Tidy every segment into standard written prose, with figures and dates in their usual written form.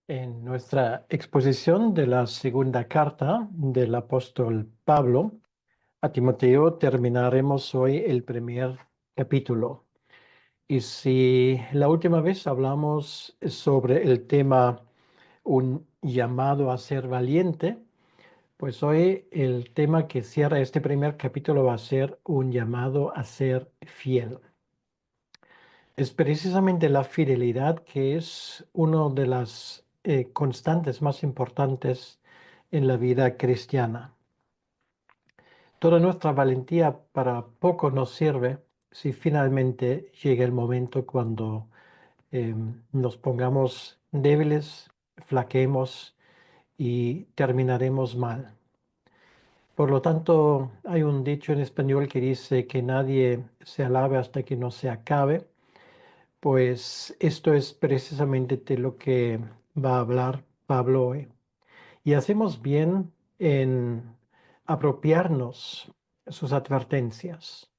En nuestra exposición de la segunda carta del apóstol Pablo a Timoteo terminaremos hoy el primer capítulo. Y si la última vez hablamos sobre el tema un llamado a ser valiente, pues hoy el tema que cierra este primer capítulo va a ser un llamado a ser fiel. Es precisamente la fidelidad que es una de las constantes más importantes en la vida cristiana. Toda nuestra valentía para poco nos sirve si finalmente llega el momento cuando nos pongamos débiles, flaqueemos y terminaremos mal. Por lo tanto, hay un dicho en español que dice que nadie se alabe hasta que no se acabe. Pues esto es precisamente de lo que va a hablar Pablo hoy. Y hacemos bien en apropiarnos sus advertencias.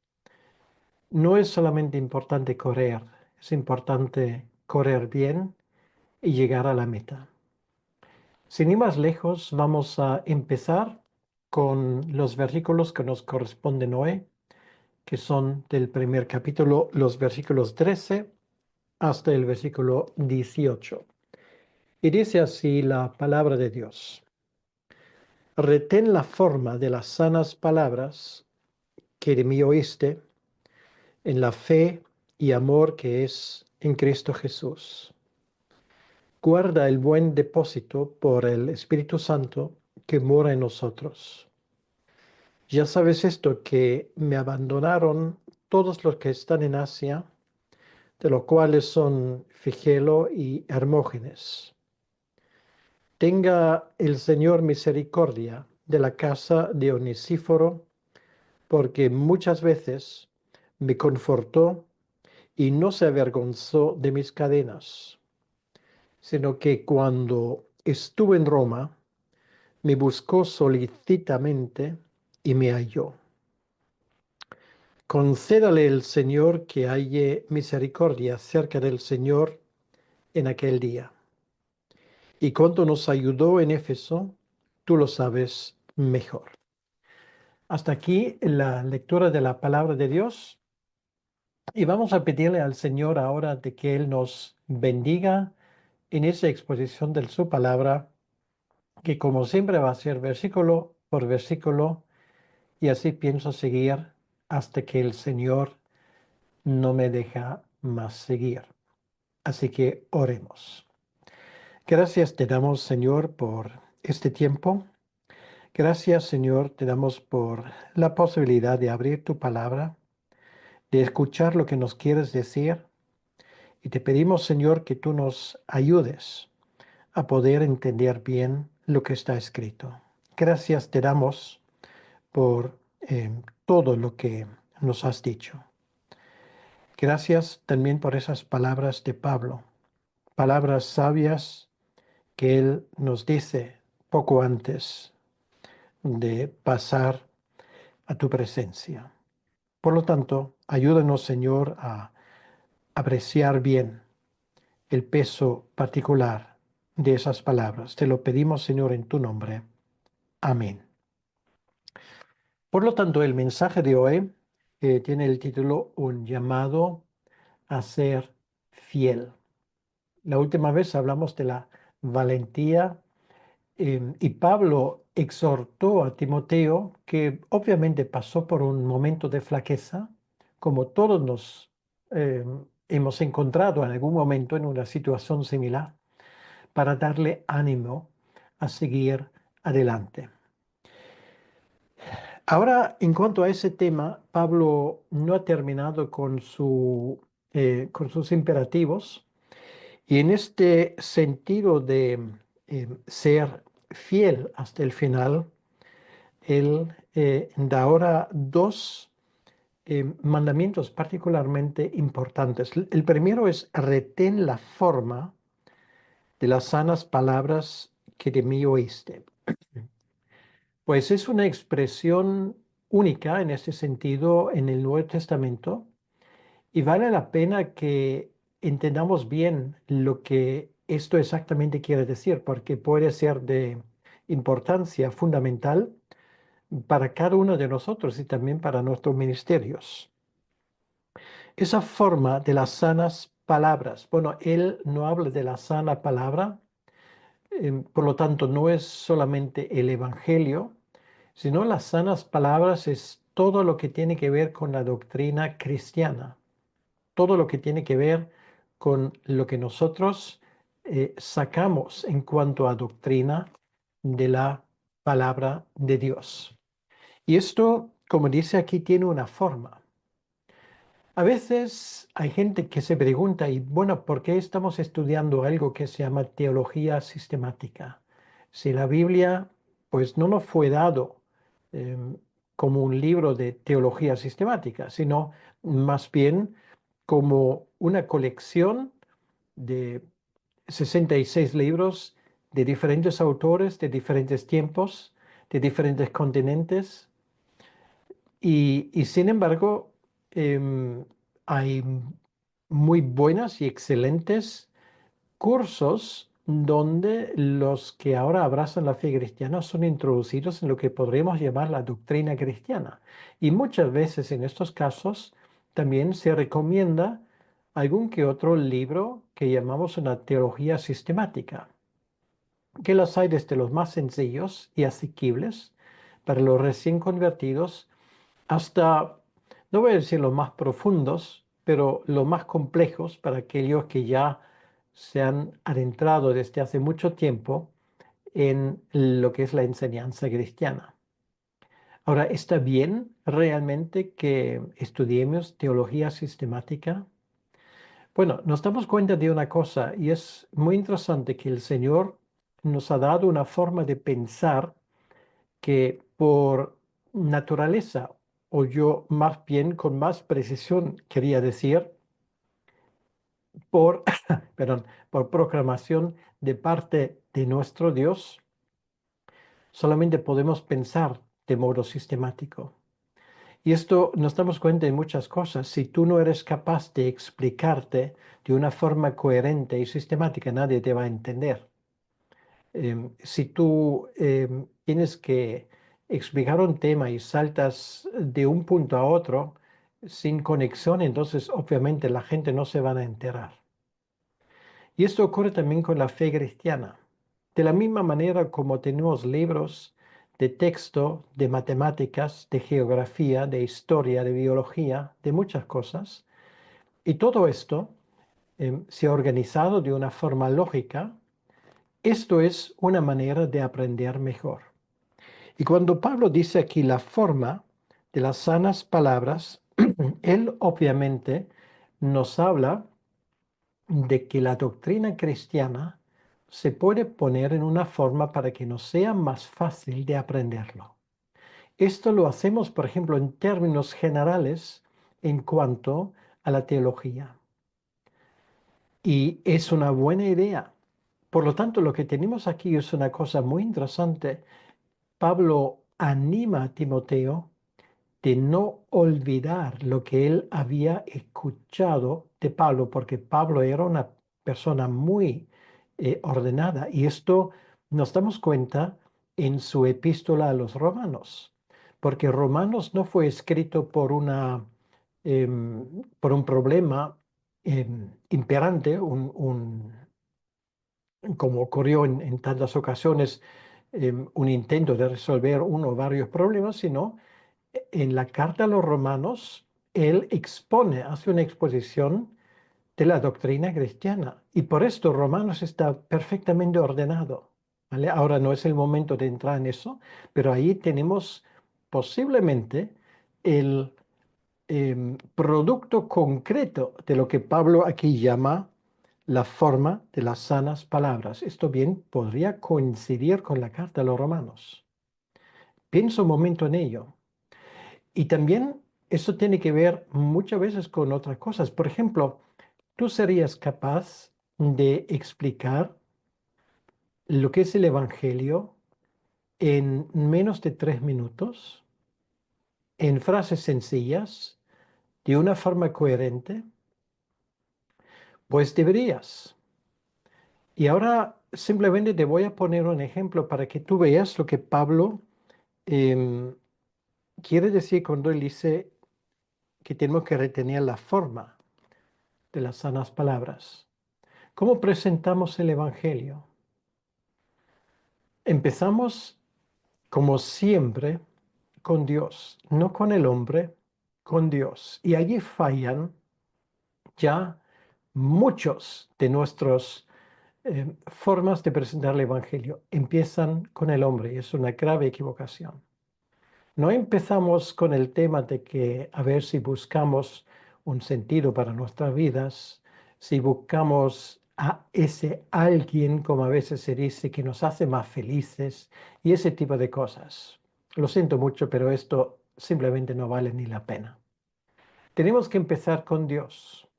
No es solamente importante correr, es importante correr bien y llegar a la meta. Sin ir más lejos, vamos a empezar con los versículos que nos corresponden hoy, que son del primer capítulo, los versículos 13 hasta el versículo 18. Y dice así la palabra de Dios. Retén la forma de las sanas palabras que de mí oíste en la fe y amor que es en Cristo Jesús. Guarda el buen depósito por el Espíritu Santo que mora en nosotros. Ya sabes esto, que me abandonaron todos los que están en Asia, de los cuales son Figelo y Hermógenes. Tenga el Señor misericordia de la casa de Onesíforo, porque muchas veces me confortó y no se avergonzó de mis cadenas, sino que cuando estuve en Roma, me buscó solicitamente y me halló. Concédale el Señor que halle misericordia cerca del Señor en aquel día. Y cuánto nos ayudó en Éfeso, tú lo sabes mejor. Hasta aquí la lectura de la palabra de Dios y vamos a pedirle al Señor ahora de que Él nos bendiga en esa exposición de su palabra, que como siempre va a ser versículo por versículo y así pienso seguir hasta que el Señor no me deja más seguir. Así que oremos. Gracias te damos, Señor, por este tiempo. Gracias, Señor, te damos por la posibilidad de abrir tu palabra, de escuchar lo que nos quieres decir. Y te pedimos, Señor, que tú nos ayudes a poder entender bien lo que está escrito. Gracias te damos por todo lo que nos has dicho. Gracias también por esas palabras de Pablo, palabras sabias que él nos dice poco antes de pasar a tu presencia. Por lo tanto, ayúdanos, Señor, a apreciar bien el peso particular de esas palabras. Te lo pedimos, Señor, en tu nombre. Amén. Por lo tanto, el mensaje de hoy tiene el título Un llamado a ser fiel. La última vez hablamos de la valentía y Pablo exhortó a Timoteo, que obviamente pasó por un momento de flaqueza, como todos nos hemos encontrado en algún momento en una situación similar, para darle ánimo a seguir adelante. Ahora, en cuanto a ese tema, Pablo no ha terminado con con sus imperativos y en este sentido de ser fiel hasta el final, él da ahora dos mandamientos particularmente importantes. El primero es retén la forma de las sanas palabras que de mí oíste. Pues es una expresión única en ese sentido en el Nuevo Testamento y vale la pena que entendamos bien lo que esto exactamente quiere decir, porque puede ser de importancia fundamental para cada uno de nosotros y también para nuestros ministerios. Esa forma de las sanas palabras, bueno, él no habla de la sana palabra, por lo tanto no es solamente el Evangelio, sino las sanas palabras es todo lo que tiene que ver con la doctrina cristiana, todo lo que tiene que ver con lo que nosotros sacamos en cuanto a doctrina de la palabra de Dios. Y esto, como dice aquí, tiene una forma. A veces hay gente que se pregunta, y bueno, ¿por qué estamos estudiando algo que se llama teología sistemática? Si la Biblia, pues no nos fue dado como un libro de teología sistemática, sino más bien como una colección de 66 libros de diferentes autores, de diferentes tiempos, de diferentes continentes y sin embargo, hay muy buenas y excelentes cursos donde los que ahora abrazan la fe cristiana son introducidos en lo que podríamos llamar la doctrina cristiana. Y muchas veces en estos casos también se recomienda algún que otro libro que llamamos una teología sistemática, que los hay desde los más sencillos y asequibles para los recién convertidos hasta, no voy a decir los más profundos, pero los más complejos para aquellos que ya se han adentrado desde hace mucho tiempo en lo que es la enseñanza cristiana. Ahora, ¿está bien realmente que estudiemos teología sistemática? Bueno, nos damos cuenta de una cosa y es muy interesante que el Señor nos ha dado una forma de pensar que por naturaleza, o yo más bien con más precisión quería decir, por, perdón, por proclamación de parte de nuestro Dios, solamente podemos pensar de modo sistemático. Y esto nos damos cuenta de muchas cosas. Si tú no eres capaz de explicarte de una forma coherente y sistemática, nadie te va a entender. Si tú tienes que explicar un tema y saltas de un punto a otro sin conexión, entonces obviamente la gente no se van a enterar. Y esto ocurre también con la fe cristiana. De la misma manera como tenemos libros de texto, de matemáticas, de geografía, de historia, de biología, de muchas cosas, y todo esto se ha organizado de una forma lógica. Esto es una manera de aprender mejor. Y cuando Pablo dice aquí la forma de las sanas palabras, él obviamente nos habla de que la doctrina cristiana se puede poner en una forma para que nos sea más fácil de aprenderlo. Esto lo hacemos, por ejemplo, en términos generales en cuanto a la teología. Y es una buena idea. Por lo tanto, lo que tenemos aquí es una cosa muy interesante. Pablo anima a Timoteo de no olvidar lo que él había escuchado de Pablo, porque Pablo era una persona muy ordenada. Y esto nos damos cuenta en su epístola a los romanos, porque Romanos no fue escrito por un problema imperante, como ocurrió en tantas ocasiones, un intento de resolver uno o varios problemas, sino en la carta a los romanos, él expone, hace una exposición de la doctrina cristiana. Y por esto Romanos está perfectamente ordenado. ¿Vale? Ahora no es el momento de entrar en eso, pero ahí tenemos posiblemente el producto concreto de lo que Pablo aquí llama la forma de las sanas palabras. Esto bien podría coincidir con la carta a los romanos. Piensa un momento en ello. Y también eso tiene que ver muchas veces con otras cosas. Por ejemplo, ¿tú serías capaz de explicar lo que es el Evangelio en menos de 3 minutos, en frases sencillas, de una forma coherente? Pues deberías. Y ahora simplemente te voy a poner un ejemplo para que tú veas lo que Pablo em, quiere decir cuando él dice que tenemos que retener la forma de las sanas palabras. ¿Cómo presentamos el Evangelio? Empezamos, como siempre, con Dios, no con el hombre, con Dios. Y allí fallan ya muchos de nuestras formas de presentar el Evangelio. Empiezan con el hombre y es una grave equivocación. No empezamos con el tema de que a ver si buscamos un sentido para nuestras vidas, si buscamos a ese alguien, como a veces se dice, que nos hace más felices y ese tipo de cosas. Lo siento mucho, pero esto simplemente no vale ni la pena. Tenemos que empezar con Dios,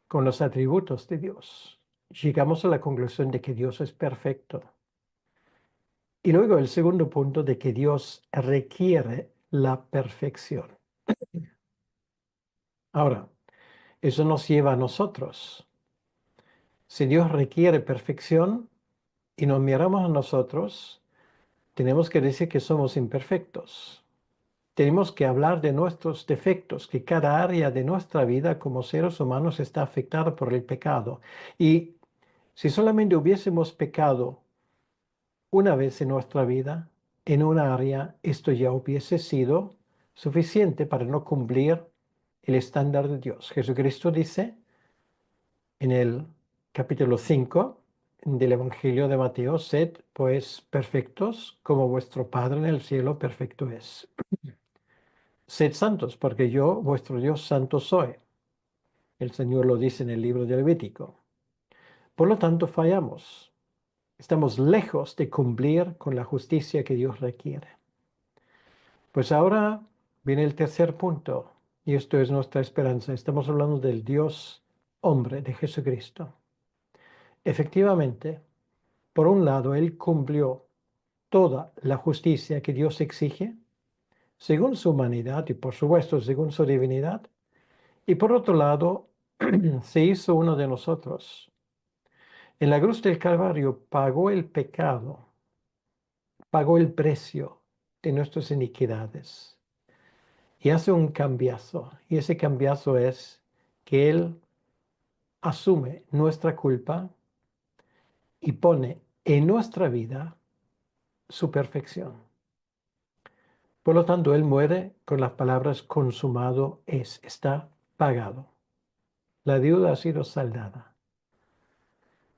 con los atributos de Dios. Llegamos a la conclusión de que Dios es perfecto. Y luego el segundo punto de que Dios requiere la perfección. Ahora, eso nos lleva a nosotros. Si Dios requiere perfección y nos miramos a nosotros, tenemos que decir que somos imperfectos. Tenemos que hablar de nuestros defectos, que cada área de nuestra vida como seres humanos está afectada por el pecado. Y si solamente hubiésemos pecado una vez en nuestra vida, en una área, esto ya hubiese sido suficiente para no cumplir el estándar de Dios. Jesucristo dice en el capítulo 5 del Evangelio de Mateo, sed pues perfectos como vuestro Padre en el cielo perfecto es. Sed santos, porque yo, vuestro Dios, santo soy. El Señor lo dice en el libro de Levítico. Por lo tanto, fallamos. Estamos lejos de cumplir con la justicia que Dios requiere. Pues ahora viene el tercer punto, y esto es nuestra esperanza. Estamos hablando del Dios hombre, de Jesucristo. Efectivamente, por un lado, Él cumplió toda la justicia que Dios exige, según su humanidad y por supuesto según su divinidad. Y por otro lado, se hizo uno de nosotros. En la cruz del Calvario pagó el pecado, pagó el precio de nuestras iniquidades. Y hace un cambiazo. Y ese cambiazo es que Él asume nuestra culpa y pone en nuestra vida su perfección. Por lo tanto, Él muere con las palabras consumado es, está pagado. La deuda ha sido saldada.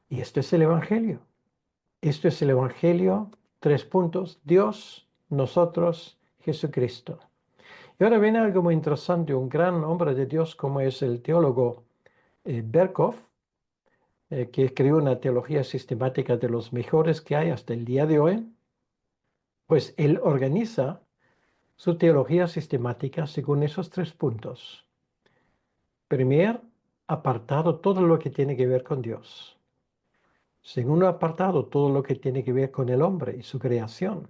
Y esto es el Evangelio. Esto es el Evangelio, 3 puntos, Dios, nosotros, Jesucristo. Y ahora viene algo muy interesante, un gran hombre de Dios como es el teólogo Berkov, que escribió una teología sistemática de los mejores que hay hasta el día de hoy, pues él organiza su teología sistemática según esos 3 puntos. Primer apartado, todo lo que tiene que ver con Dios. Segundo apartado, todo lo que tiene que ver con el hombre y su creación.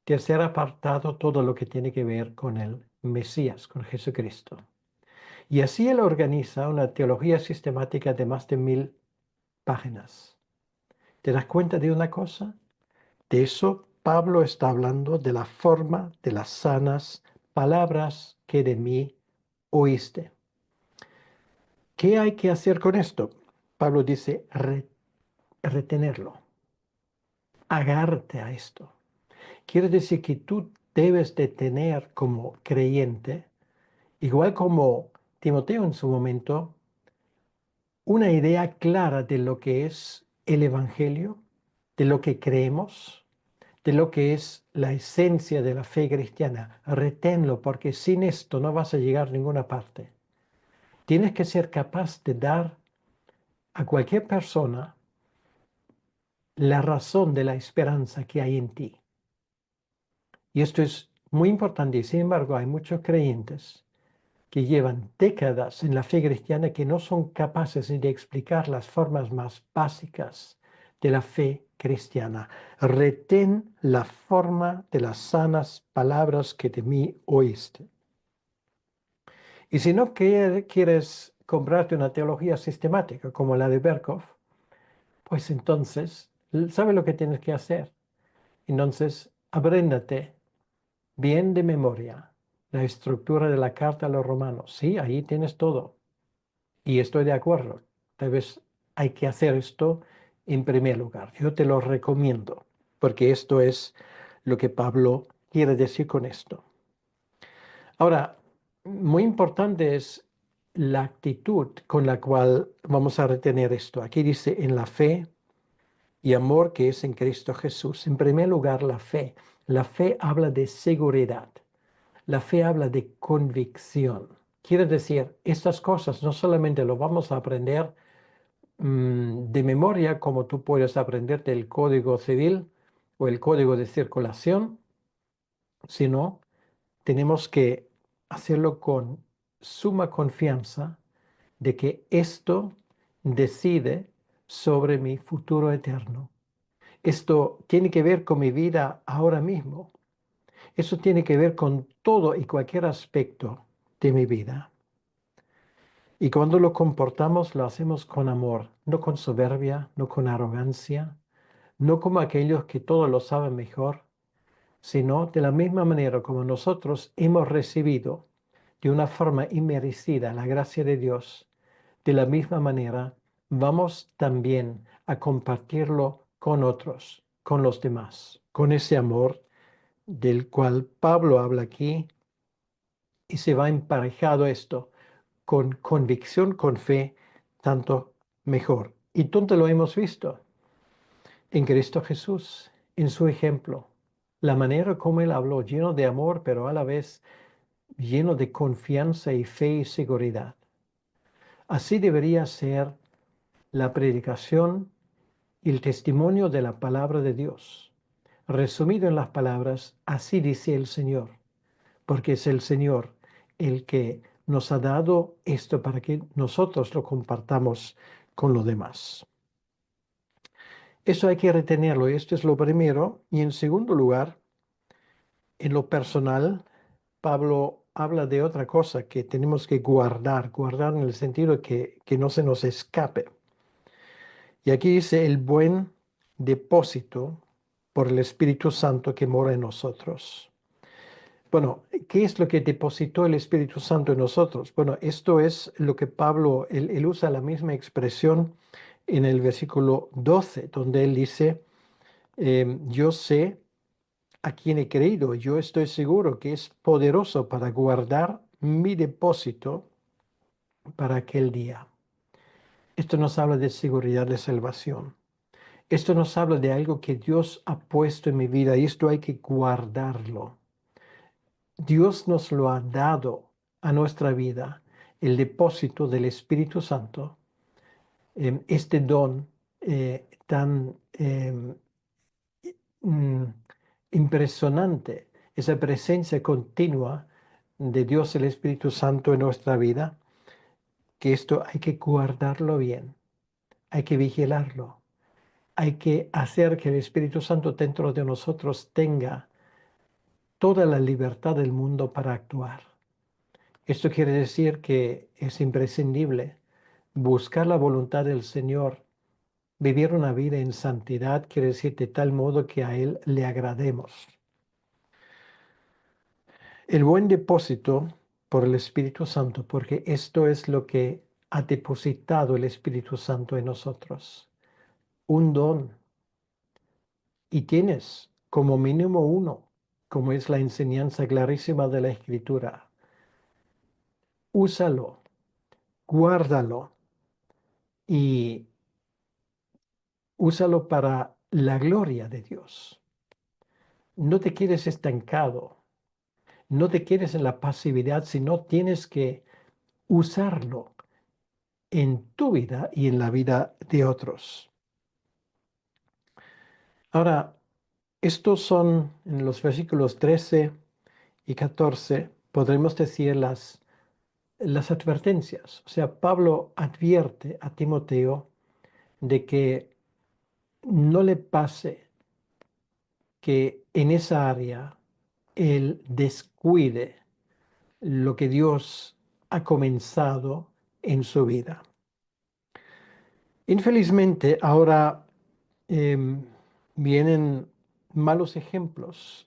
Tercer apartado, todo lo que tiene que ver con el Mesías, con Jesucristo. Y así él organiza una teología sistemática de más de 1000 páginas. ¿Te das cuenta de una cosa? De eso Pablo está hablando de la forma de las sanas palabras que de mí oíste. ¿Qué hay que hacer con esto? Pablo dice retenerlo, agarrarte a esto. Quiere decir que tú debes de tener como creyente, igual como Timoteo en su momento, una idea clara de lo que es el Evangelio, de lo que creemos, de lo que es la esencia de la fe cristiana. Reténlo, porque sin esto no vas a llegar a ninguna parte. Tienes que ser capaz de dar a cualquier persona la razón de la esperanza que hay en ti. Y esto es muy importante y sin embargo hay muchos creyentes que llevan décadas en la fe cristiana que no son capaces ni de explicar las formas más básicas de la fe cristiana. Retén la forma de las sanas palabras que de mí oíste. Y si no quieres comprarte una teología sistemática como la de Berkov, pues entonces, ¿sabe lo que tienes que hacer? Entonces, apréndate bien de memoria la estructura de la carta a los romanos. Sí, ahí tienes todo. Y estoy de acuerdo. Tal vez hay que hacer esto en primer lugar. Yo te lo recomiendo, porque esto es lo que Pablo quiere decir con esto. Ahora, muy importante es la actitud con la cual vamos a retener esto. Aquí dice en la fe y amor que es en Cristo Jesús. En primer lugar, la fe. La fe habla de seguridad. La fe habla de convicción. Quiere decir, estas cosas no solamente lo vamos a aprender de memoria, como tú puedes aprenderte el Código Civil o el Código de Circulación, sino tenemos que hacerlo con suma confianza de que esto decide sobre mi futuro eterno. Esto tiene que ver con mi vida ahora mismo. Eso tiene que ver con todo y cualquier aspecto de mi vida. Y cuando lo comportamos, lo hacemos con amor, no con soberbia, no con arrogancia, no como aquellos que todo lo saben mejor, sino de la misma manera como nosotros hemos recibido de una forma inmerecida la gracia de Dios, de la misma manera vamos también a compartirlo con otros, con los demás, con ese amor del cual Pablo habla aquí y se va emparejado esto con convicción, con fe, tanto mejor. ¿Y dónde lo hemos visto? En Cristo Jesús, en su ejemplo. La manera como Él habló, lleno de amor, pero a la vez lleno de confianza y fe y seguridad. Así debería ser la predicación y el testimonio de la palabra de Dios. Resumido en las palabras, así dice el Señor, porque es el Señor el que nos ha dado esto para que nosotros lo compartamos con los demás. Eso hay que retenerlo, y esto es lo primero. Y en segundo lugar, en lo personal, Pablo habla de otra cosa que tenemos que guardar, guardar en el sentido de que no se nos escape. Y aquí dice el buen depósito por el Espíritu Santo que mora en nosotros. Bueno, ¿qué es lo que depositó el Espíritu Santo en nosotros? Bueno, esto es lo que Pablo, él usa la misma expresión en el versículo 12, donde él dice, yo sé a quien he creído, yo estoy seguro que es poderoso para guardar mi depósito para aquel día. Esto nos habla de seguridad de salvación. Esto nos habla de algo que Dios ha puesto en mi vida y esto hay que guardarlo. Dios nos lo ha dado a nuestra vida, el depósito del Espíritu Santo, este don tan mm, impresionante, esa presencia continua de Dios el Espíritu Santo en nuestra vida, que esto hay que guardarlo bien, hay que vigilarlo, hay que hacer que el Espíritu Santo dentro de nosotros tenga toda la libertad del mundo para actuar. Esto quiere decir que es imprescindible buscar la voluntad del Señor, vivir una vida en santidad, quiere decir de tal modo que a Él le agrademos. El buen depósito por el Espíritu Santo, porque esto es lo que ha depositado el Espíritu Santo en nosotros. Un don. Y tienes como mínimo uno, como es la enseñanza clarísima de la Escritura. Úsalo, guárdalo y úsalo para la gloria de Dios. No te quedes estancado, no te quedes en la pasividad, sino tienes que usarlo en tu vida y en la vida de otros. Ahora, estos son en los versículos 13 y 14, podremos decir las advertencias. O sea, Pablo advierte a Timoteo de que no le pase que en esa área él descuide lo que Dios ha comenzado en su vida. Infelizmente, ahora em, vienen malos ejemplos.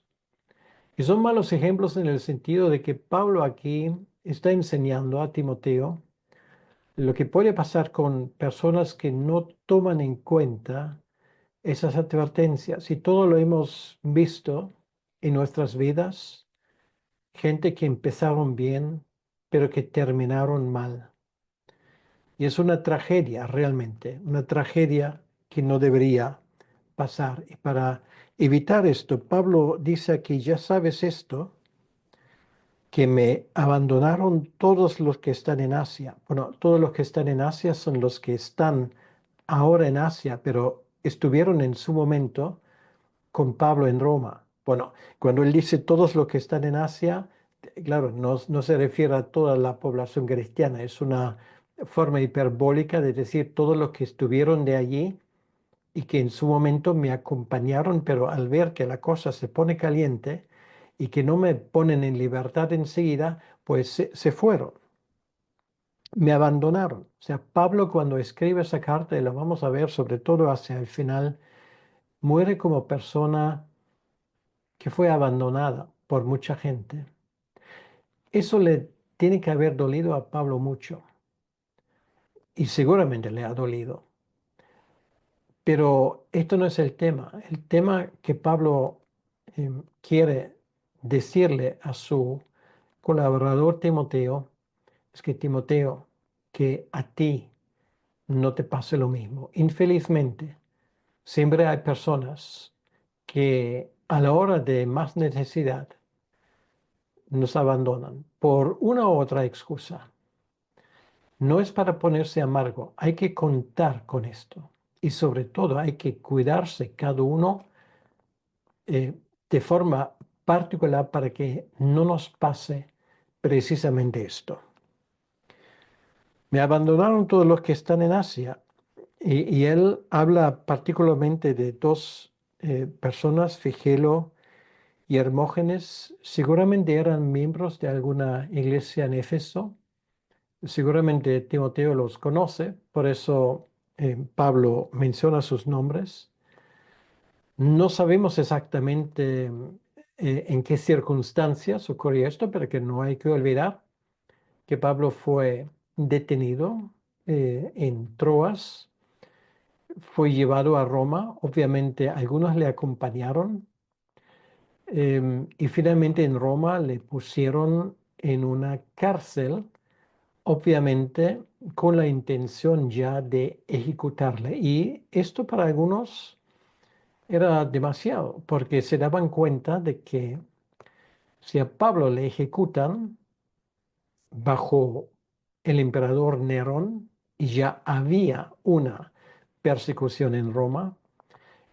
Y son malos ejemplos en el sentido de que Pablo aquí está enseñando a Timoteo lo que puede pasar con personas que no toman en cuenta esas advertencias. Y todo lo hemos visto en nuestras vidas, gente que empezaron bien, pero que terminaron mal. Y es una tragedia realmente, una tragedia que no debería pasar. Y para evitar esto, Pablo dice aquí, ya sabes esto, que me abandonaron todos los que están en Asia. Bueno, todos los que están en Asia son los que están ahora en Asia, pero estuvieron en su momento con Pablo en Roma. Bueno, cuando él dice todos los que están en Asia, claro, no se refiere a toda la población cristiana, es una forma hiperbólica de decir todos los que estuvieron de allí y que en su momento me acompañaron, pero al ver que la cosa se pone caliente y que no me ponen en libertad enseguida, pues se fueron, me abandonaron. O sea, Pablo cuando escribe esa carta, y lo vamos a ver sobre todo hacia el final, muere como persona que fue abandonada por mucha gente. Eso le tiene que haber dolido a Pablo mucho y seguramente le ha dolido. Pero esto no es el tema. El tema que Pablo quiere decirle a su colaborador Timoteo es que Timoteo, que a ti no te pase lo mismo. Infelizmente, siempre hay personas que a la hora de más necesidad nos abandonan por una u otra excusa. No es para ponerse amargo, hay que contar con esto y sobre todo hay que cuidarse cada uno eh, de forma particular para que no nos pase precisamente esto. Me abandonaron todos los que están en Asia y él habla particularmente de dos personas, Figelo y Hermógenes. Seguramente eran miembros de alguna iglesia en Éfeso. Seguramente Timoteo los conoce, por eso Pablo menciona sus nombres. No sabemos exactamente en qué circunstancias ocurrió esto, pero que no hay que olvidar que Pablo fue detenido en Troas, fue llevado a Roma, obviamente algunos le acompañaron y finalmente en Roma le pusieron en una cárcel, obviamente con la intención ya de ejecutarle. Y esto para algunos era demasiado, porque se daban cuenta de que si a Pablo le ejecutan bajo el emperador Nerón y ya había una persecución en Roma,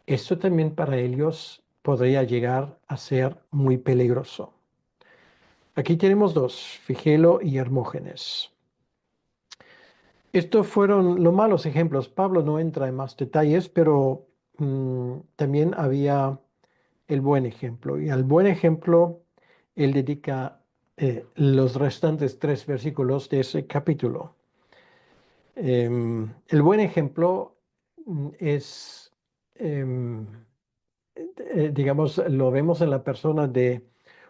esto también para ellos podría llegar a ser muy peligroso. Aquí tenemos dos, Figelo y Hermógenes. Estos fueron los malos ejemplos. Pablo no entra en más detalles, pero también había el buen ejemplo. Y al buen ejemplo, él dedica los restantes 3 versículos de ese capítulo. El buen ejemplo es, em, digamos, lo vemos en la persona de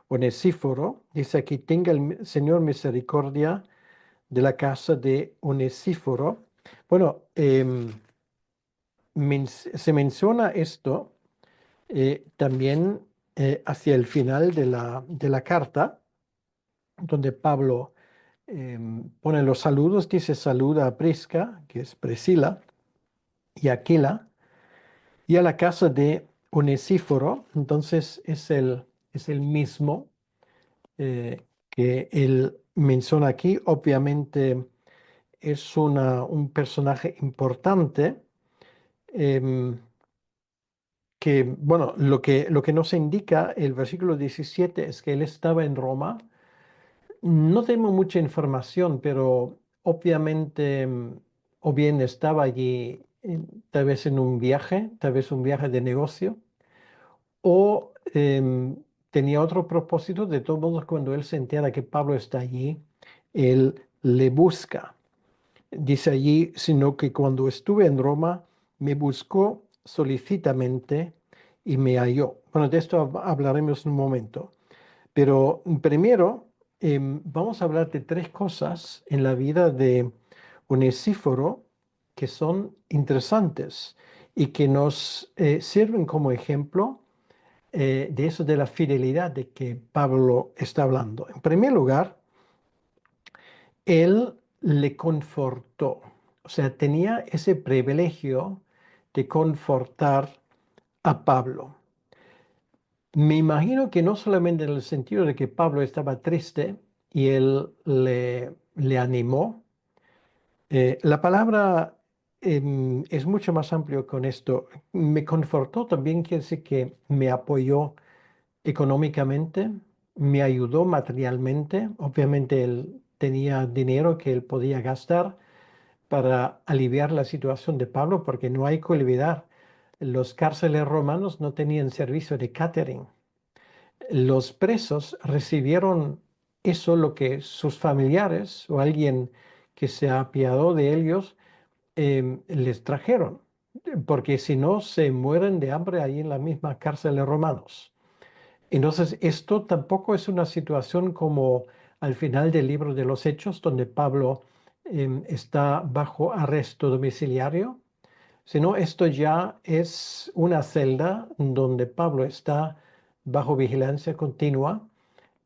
Onesíforo. Dice aquí, tenga el Señor misericordia de la casa de Onesíforo. Bueno, se menciona esto también hacia el final de la carta, donde Pablo pone los saludos, dice saluda a Prisca, que es Priscila, y Aquila, y a la casa de Onesíforo. Entonces es el mismo que él menciona aquí. Obviamente es un personaje importante. em, que, bueno, lo que nos indica el versículo 17 es que él estaba en Roma. No tenemos mucha información, pero obviamente, o bien estaba allí tal vez en un viaje, tal vez un viaje de negocio, o tenía otro propósito. De todos modos, cuando él se entera que Pablo está allí, él le busca. Dice allí, sino que cuando estuve en Roma, me buscó solícitamente y me halló. Bueno, de esto hablaremos en un momento. Pero primero, vamos a hablar de tres cosas en la vida de Onesíforo que son interesantes y que nos sirven como ejemplo de eso de la fidelidad de que Pablo está hablando. En primer lugar, él le confortó, o sea, tenía ese privilegio de confortar a Pablo. Me imagino que no solamente en el sentido de que Pablo estaba triste y él le animó. La palabra es mucho más amplio con esto. Me confortó también quiere decir que me apoyó económicamente, me ayudó materialmente. Obviamente él tenía dinero que él podía gastar para aliviar la situación de Pablo, porque no hay que olvidar, los cárceles romanos no tenían servicio de catering. Los presos recibieron eso lo que sus familiares o alguien que se apiadó de ellos les trajeron, porque si no se mueren de hambre ahí en la misma cárcel de romanos. Entonces, esto tampoco es una situación como al final del libro de los Hechos, donde Pablo está bajo arresto domiciliario, sino esto ya es una celda donde Pablo está bajo vigilancia continua,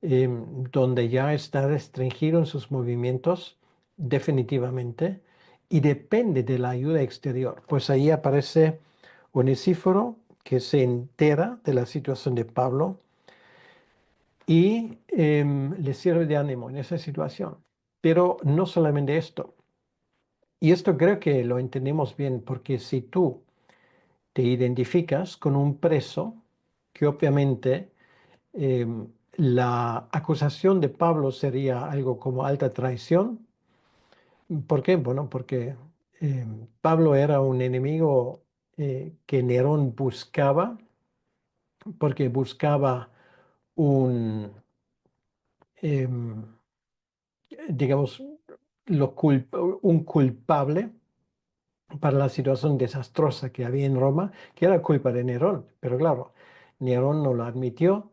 donde ya está restringido en sus movimientos definitivamente y depende de la ayuda exterior. Pues ahí aparece Onesíforo, que se entera de la situación de Pablo y le sirve de ánimo en esa situación. Pero no solamente esto. Y esto creo que lo entendemos bien, porque si tú te identificas con un preso, que obviamente la acusación de Pablo sería algo como alta traición. ¿Por qué? Bueno, porque Pablo era un enemigo que Nerón buscaba, porque buscaba un, em, digamos, un culpable para la situación desastrosa que había en Roma, que era culpa de Nerón. Pero claro, Nerón no lo admitió,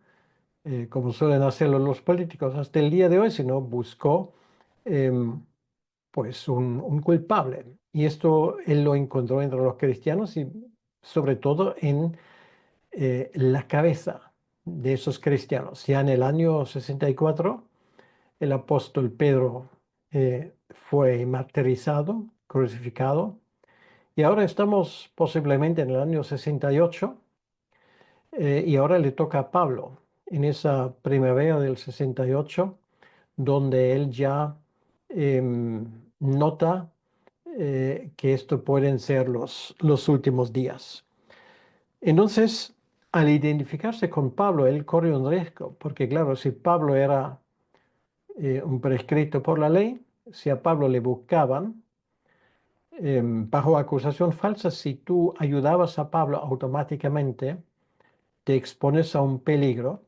como suelen hacerlo los políticos hasta el día de hoy, sino buscó em, pues un culpable. Y esto él lo encontró entre los cristianos y sobre todo en la cabeza de esos cristianos. Ya en el año 64, el apóstol Pedro fue martirizado, crucificado, y ahora estamos posiblemente en el año 68, y ahora le toca a Pablo, en esa primavera del 68, donde él ya nota que esto pueden ser los últimos días. Entonces, al identificarse con Pablo, él corre un riesgo, porque claro, si Pablo era un prescrito por la ley, si a Pablo le buscaban bajo acusación falsa, si tú ayudabas a Pablo automáticamente, te expones a un peligro.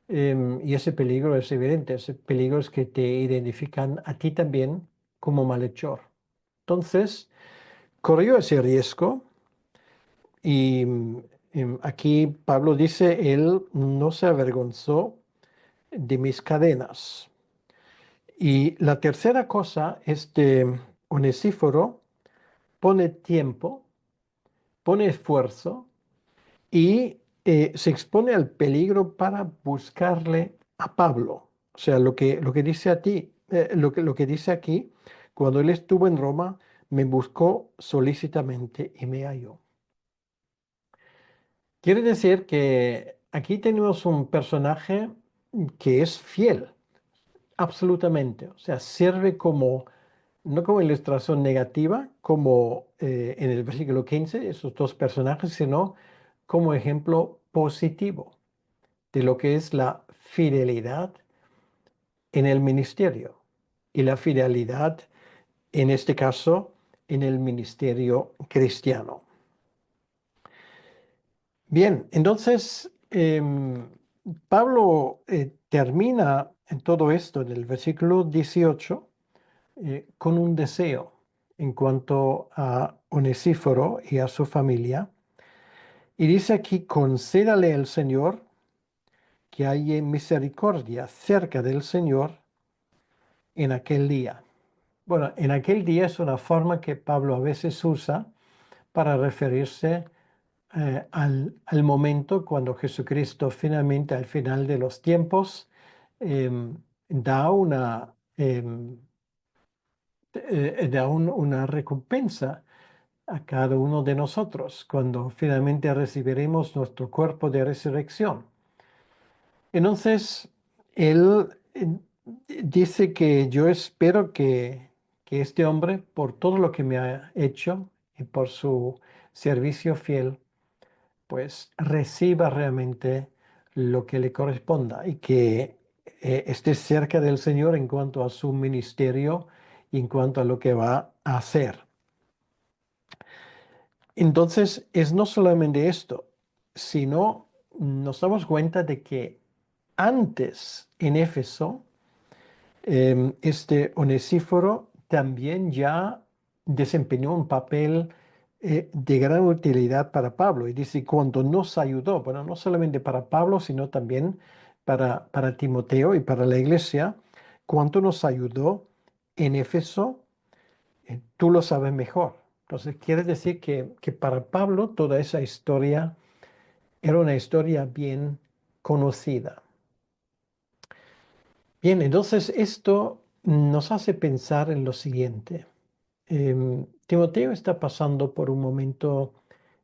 Y ese peligro es evidente, ese peligro es que te identifican a ti también como malhechor. Entonces, corrió ese riesgo y aquí Pablo dice, él no se avergonzó de mis cadenas. Y la tercera cosa es de Onesíforo, pone tiempo, pone esfuerzo y se expone al peligro para buscarle a Pablo. O sea, lo que dice a ti, lo que dice aquí, cuando él estuvo en Roma, me buscó solícitamente y me halló. Quiere decir que aquí tenemos un personaje que es fiel, absolutamente. O sea, sirve como, no como ilustración negativa, como en el versículo 15, esos dos personajes, sino como ejemplo positivo de lo que es la fidelidad en el ministerio y la fidelidad, en este caso, en el ministerio cristiano. Bien, entonces Pablo termina en todo esto, en el versículo 18, con un deseo. en cuanto a Onesíforo y a su familia. Y dice aquí, concédale el Señor que haya misericordia cerca del Señor en aquel día. Bueno, en aquel día es una forma que Pablo a veces usa para referirse al momento cuando Jesucristo finalmente al final de los tiempos da una recompensa a cada uno de nosotros cuando finalmente recibiremos nuestro cuerpo de resurrección. Entonces, él dice que yo espero que este hombre, por todo lo que me ha hecho y por su servicio fiel, pues reciba realmente lo que le corresponda y que esté cerca del Señor en cuanto a su ministerio y en cuanto a lo que va a hacer. Entonces, es no solamente esto, sino nos damos cuenta de que antes en Éfeso, este Onesíforo también ya desempeñó un papel de gran utilidad para Pablo. Y dice, cuando nos ayudó, bueno, no solamente para Pablo, sino también para Timoteo y para la iglesia, cuánto nos ayudó en Éfeso, tú lo sabes mejor. Entonces, quiere decir que para Pablo toda esa historia era una historia bien conocida. Bien, entonces esto nos hace pensar en lo siguiente. Timoteo está pasando por un momento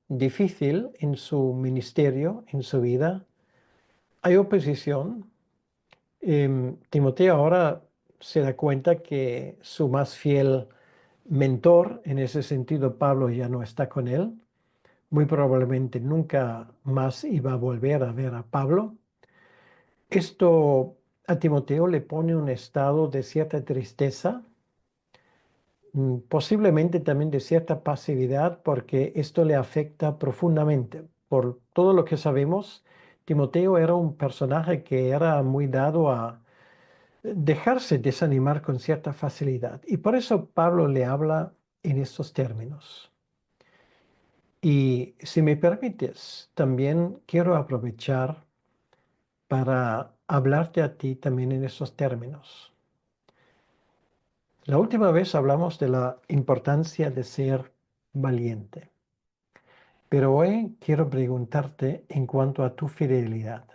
difícil en su ministerio, en su vida. Hay oposición. Timoteo ahora se da cuenta que su más fiel mentor, en ese sentido Pablo, ya no está con él. Muy probablemente nunca más iba a volver a ver a Pablo. Esto a Timoteo le pone un estado de cierta tristeza, posiblemente también de cierta pasividad, porque esto le afecta profundamente. Por todo lo que sabemos, Timoteo era un personaje que era muy dado a dejarse desanimar con cierta facilidad. Y por eso Pablo le habla en estos términos. Y si me permites, también quiero aprovechar para hablarte a ti también en esos términos. La última vez hablamos de la importancia de ser valiente, pero hoy quiero preguntarte en cuanto a tu fidelidad.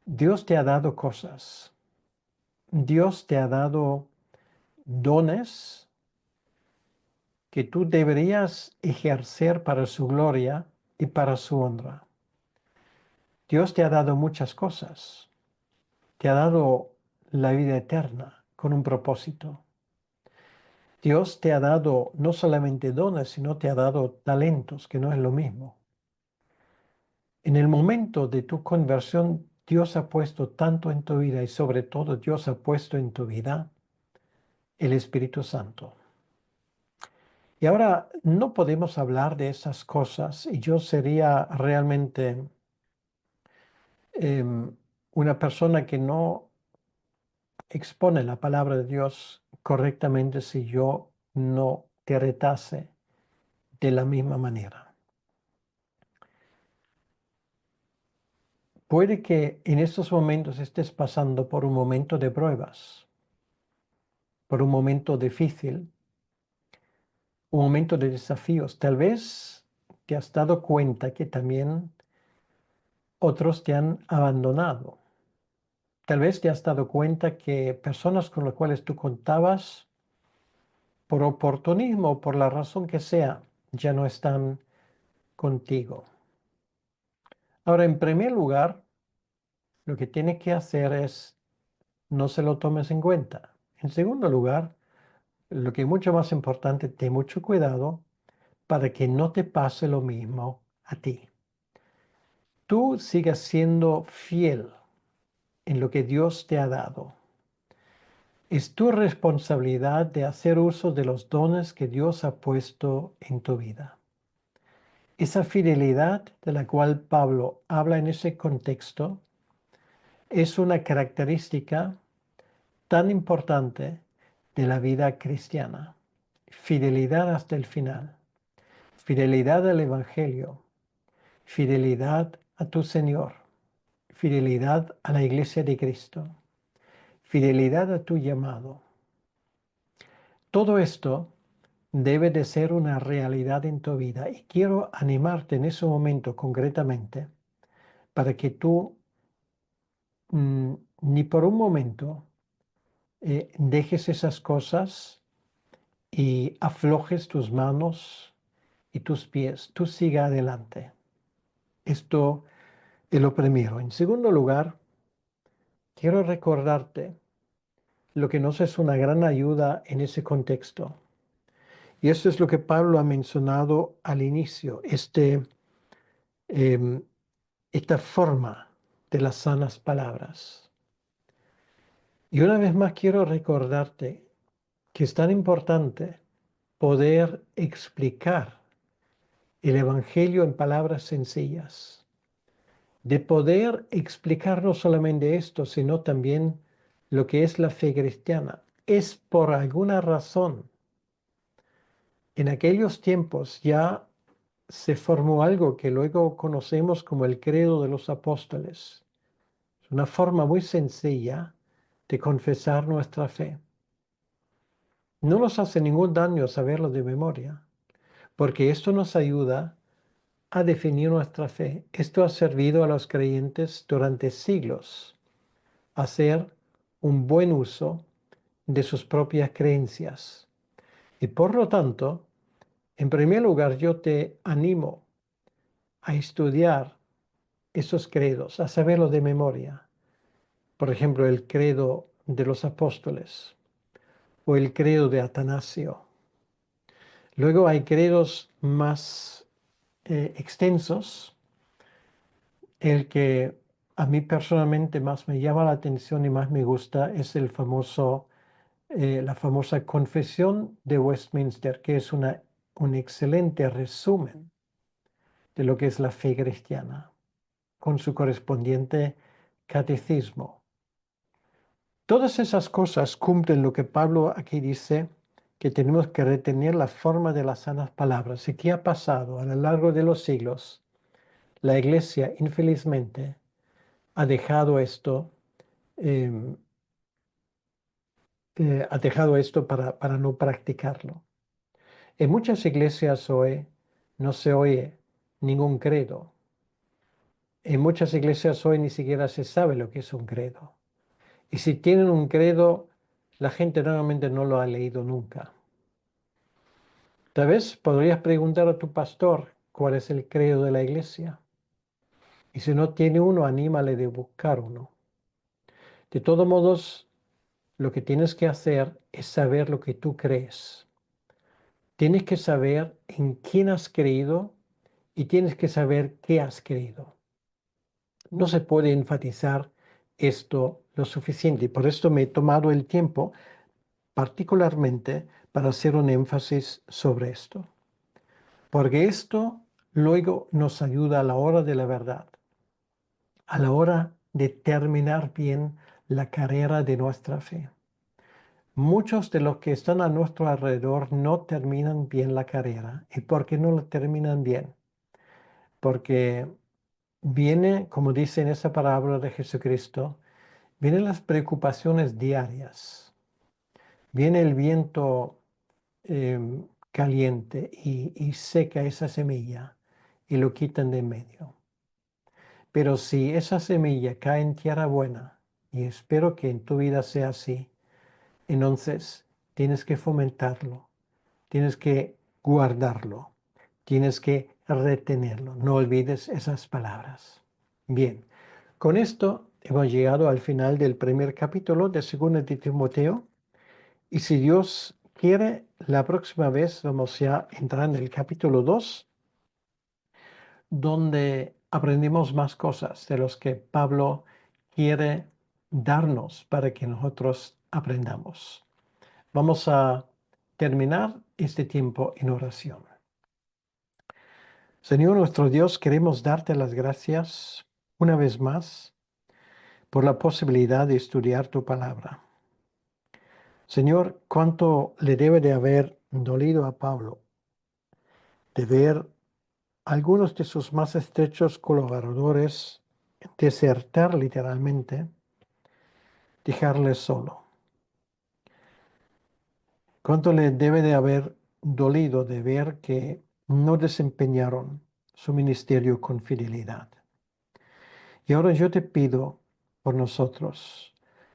Dios te ha dado cosas, Dios te ha dado dones que tú deberías ejercer para su gloria y para su honra. Dios te ha dado muchas cosas, te ha dado la vida eterna con un propósito. Dios te ha dado no solamente dones, sino te ha dado talentos, que no es lo mismo. En el momento de tu conversión, Dios ha puesto tanto en tu vida y sobre todo Dios ha puesto en tu vida el Espíritu Santo. Y ahora no podemos hablar de esas cosas y yo sería realmente una persona que no expone la palabra de Dios correctamente si yo no te retase de la misma manera. Puede que en estos momentos estés pasando por un momento de pruebas, por un momento difícil, un momento de desafíos. Tal vez te has dado cuenta que también otros te han abandonado. Tal vez te has dado cuenta que personas con las cuales tú contabas, por oportunismo o por la razón que sea, ya no están contigo. Ahora, en primer lugar, lo que tienes que hacer es no se lo tomes en cuenta. En segundo lugar, lo que es mucho más importante, ten mucho cuidado para que no te pase lo mismo a ti. Tú sigas siendo fiel en lo que Dios te ha dado. Es tu responsabilidad de hacer uso de los dones que Dios ha puesto en tu vida. Esa fidelidad de la cual Pablo habla en ese contexto es una característica tan importante de la vida cristiana. fidelidad hasta el final, fidelidad al Evangelio, fidelidad a tu Señor, fidelidad a la Iglesia de Cristo, fidelidad a tu llamado. Todo esto debe de ser una realidad en tu vida y quiero animarte en ese momento concretamente para que tú ni por un momento dejes esas cosas y aflojes tus manos y tus pies. Tú siga adelante. Esto es lo primero. En segundo lugar, quiero recordarte lo que nos es una gran ayuda en ese contexto. Y eso es lo que Pablo ha mencionado al inicio, esta forma de las sanas palabras. Y una vez más quiero recordarte que es tan importante poder explicar el Evangelio en palabras sencillas, de poder explicar no solamente esto, sino también lo que es la fe cristiana. Es por alguna razón. En aquellos tiempos ya se formó algo que luego conocemos como el credo de los apóstoles. Es una forma muy sencilla de confesar nuestra fe. No nos hace ningún daño saberlo de memoria, porque esto nos ayuda a definir nuestra fe. Esto ha servido a los creyentes durante siglos a hacer un buen uso de sus propias creencias. Y por lo tanto, en primer lugar, yo te animo a estudiar esos credos, a saberlo de memoria. Por ejemplo, el credo de los apóstoles o el credo de Atanasio. Luego hay credos más extensos. El que a mí personalmente más me llama la atención y más me gusta es la famosa Confesión de Westminster, que es un excelente resumen de lo que es la fe cristiana, con su correspondiente catecismo. Todas esas cosas cumplen lo que Pablo aquí dice, que tenemos que retener la forma de las sanas palabras. ¿Y qué ha pasado a lo largo de los siglos? La Iglesia, infelizmente, ha dejado esto, em, para no practicarlo. En muchas iglesias hoy no se oye ningún credo. En muchas iglesias hoy ni siquiera se sabe lo que es un credo. Y si tienen un credo, la gente normalmente no lo ha leído nunca. Tal vez podrías preguntar a tu pastor cuál es el credo de la iglesia. Y si no tiene uno, anímale de buscar uno. De todos modos, lo que tienes que hacer es saber lo que tú crees. Tienes que saber en quién has creído y tienes que saber qué has creído. No se puede enfatizar esto lo suficiente y por esto me he tomado el tiempo particularmente para hacer un énfasis sobre esto. Porque esto luego nos ayuda a la hora de la verdad, a la hora de terminar bien la carrera de nuestra fe. Muchos de los que están a nuestro alrededor no terminan bien la carrera. ¿Y por qué no la terminan bien? Porque viene, como dice en esa parábola de Jesucristo, vienen las preocupaciones diarias. Viene el viento caliente y seca esa semilla y lo quitan de en medio. Pero si esa semilla cae en tierra buena, y espero que en tu vida sea así, entonces tienes que fomentarlo, tienes que guardarlo, tienes que retenerlo. No olvides esas palabras. Bien, con esto hemos llegado al final del primer capítulo de 2 de Timoteo. Y si Dios quiere, la próxima vez vamos ya a entrar en el capítulo 2, donde aprendemos más cosas de los que Pablo quiere darnos para que nosotros aprendamos. Vamos a terminar este tiempo en oración. Señor nuestro Dios, queremos darte las gracias una vez más por la posibilidad de estudiar tu palabra. Señor, cuánto le debe de haber dolido a Pablo de ver algunos de sus más estrechos colaboradores desertar literalmente, dejarle solo. ¿Cuánto le debe de haber dolido de ver que no desempeñaron su ministerio con fidelidad? Y ahora yo te pido por nosotros,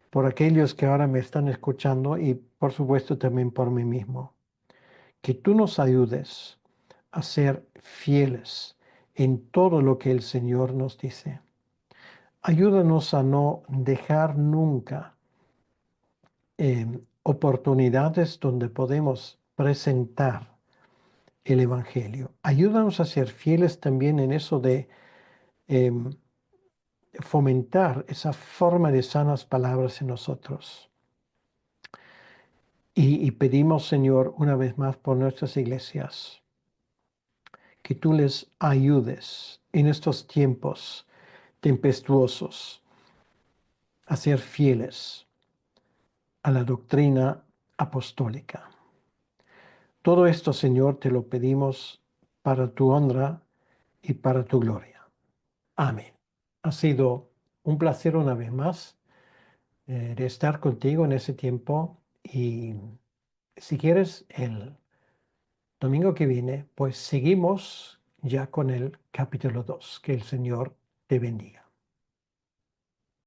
por aquellos que ahora me están escuchando y por supuesto también por mí mismo, que tú nos ayudes a ser fieles en todo lo que el Señor nos dice. Ayúdanos a no dejar nunca oportunidades donde podemos presentar el Evangelio. Ayúdanos a ser fieles también en eso de em, fomentar esa forma de sanas palabras en nosotros. Y pedimos, Señor, una vez más por nuestras iglesias, que tú les ayudes en estos tiempos tempestuosos a ser fieles a la doctrina apostólica. Todo esto, Señor, te lo pedimos para tu honra y para tu gloria. Amén. Ha sido un placer una vez más de estar contigo en ese tiempo y si quieres el domingo que viene, pues seguimos ya con el capítulo 2. Que el Señor te bendiga.